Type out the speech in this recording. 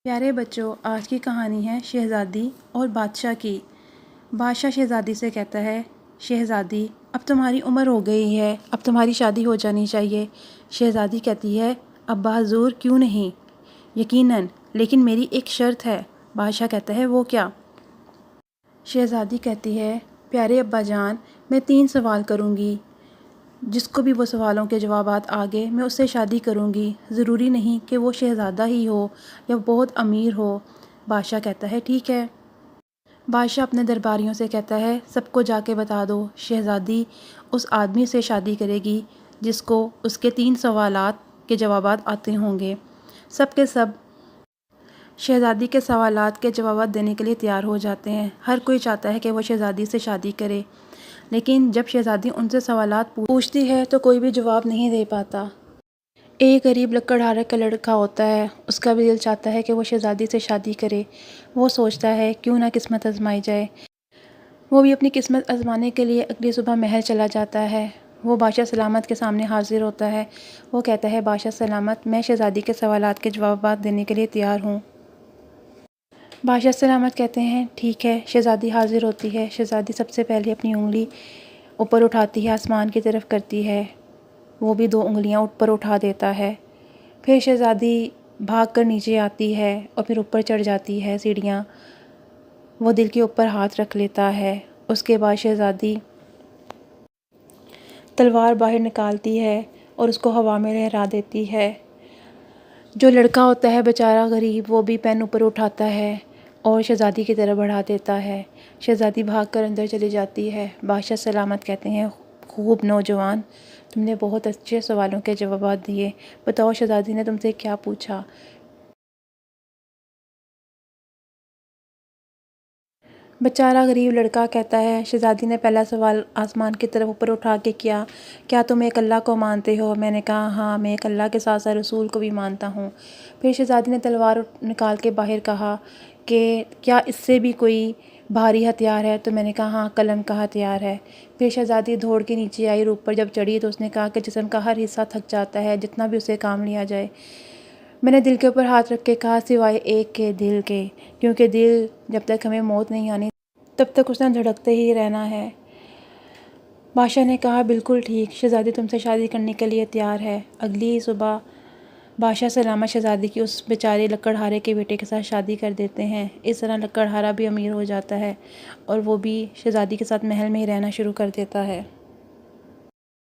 پیارے بچوں، آج کی کہانی ہے شہزادی اور بادشاہ کی۔ بادشاہ شہزادی سے کہتا ہے، شہزادی اب تمہاری عمر ہو گئی ہے، اب تمہاری شادی ہو جانی چاہیے۔ شہزادی کہتی ہے، ابا حضور کیوں نہیں؟ یقیناً، لیکن میری ایک شرط ہے۔ بادشاہ کہتا ہے، وہ کیا؟ شہزادی کہتی ہے، پیارے ابا جان، میں 3 سوال کروں گی، جس کو بھی وہ سوالوں کے جوابات آ گئے میں اس سے شادی کروں گی۔ ضروری نہیں کہ وہ شہزادہ ہی ہو یا بہت امیر ہو۔ بادشاہ کہتا ہے، ٹھیک ہے۔ بادشاہ اپنے درباریوں سے کہتا ہے، سب کو جا کے بتا دو، شہزادی اس آدمی سے شادی کرے گی جس کو اس کے 3 سوالات کے جوابات آتے ہوں گے۔ سب کے سب شہزادی کے سوالات کے جوابات دینے کے لیے تیار ہو جاتے ہیں۔ ہر کوئی چاہتا ہے کہ وہ شہزادی سے شادی کرے، لیکن جب شہزادی ان سے سوالات پوچھتی ہے تو کوئی بھی جواب نہیں دے پاتا۔ ایک غریب لکڑہارے کا لڑکا ہوتا ہے، اس کا بھی دل چاہتا ہے کہ وہ شہزادی سے شادی کرے۔ وہ سوچتا ہے کیوں نہ قسمت آزمائی جائے۔ وہ بھی اپنی قسمت آزمانے کے لیے اگلی صبح محل چلا جاتا ہے۔ وہ بادشاہ سلامت کے سامنے حاضر ہوتا ہے۔ وہ کہتا ہے، بادشاہ سلامت، میں شہزادی کے سوالات کے جوابات دینے کے لیے تیار ہوں۔ بادشاہ سلامت کہتے ہیں، ٹھیک ہے۔ شہزادی حاضر ہوتی ہے۔ شہزادی سب سے پہلے اپنی انگلی اوپر اٹھاتی ہے، آسمان کی طرف کرتی ہے۔ وہ بھی 2 انگلیاں اوپر اٹھا دیتا ہے۔ پھر شہزادی بھاگ کر نیچے آتی ہے اور پھر اوپر چڑھ جاتی ہے سیڑھیاں۔ وہ دل کے اوپر ہاتھ رکھ لیتا ہے۔ اس کے بعد شہزادی تلوار باہر نکالتی ہے اور اس کو ہوا میں لہرا دیتی ہے۔ جو لڑکا ہوتا ہے بیچارہ غریب، وہ بھی پین اوپر اٹھاتا ہے اور شہزادی کی طرف بڑھا دیتا ہے۔ شہزادی بھاگ کر اندر چلی جاتی ہے۔ بادشاہ سلامت کہتے ہیں، خوب نوجوان، تم نے بہت اچھے سوالوں کے جوابات دیے۔ بتاؤ شہزادی نے تم سے کیا پوچھا؟ بیچارہ غریب لڑکا کہتا ہے، شہزادی نے پہلا سوال آسمان کی طرف اوپر اٹھا کے کیا تم ایک اللہ کو مانتے ہو؟ میں نے کہا، ہاں، میں ایک اللہ کے ساتھ ساتھ رسول کو بھی مانتا ہوں۔ پھر شہزادی نے تلوار نکال کے باہر کہا کہ کیا اس سے بھی کوئی بھاری ہتھیار ہے؟ تو میں نے کہا، ہاں، قلم کا ہتھیار ہے۔ پھر شہزادی دوڑ کے نیچے آئی اور اوپر جب چڑھی تو اس نے کہا کہ جسم کا ہر حصہ تھک جاتا ہے جتنا بھی اسے کام لیا جائے۔ میں نے دل کے اوپر ہاتھ رکھ کے کہا، سوائے ایک کے، دل کے، کیونکہ دل جب تک ہمیں موت نہیں آنی تب تک اس نے دھڑکتے ہی رہنا ہے۔ بادشاہ نے کہا، بالکل ٹھیک، شہزادی تم سے شادی کرنے کے لیے تیار ہے۔ اگلی ہی صبح بادشاہ سلامت شہزادی کی اس بیچارے لکڑہارے کے بیٹے کے ساتھ شادی کر دیتے ہیں۔ اس طرح لکڑہارا بھی امیر ہو جاتا ہے اور وہ بھی شہزادی کے ساتھ محل میں ہی رہنا شروع کر دیتا ہے۔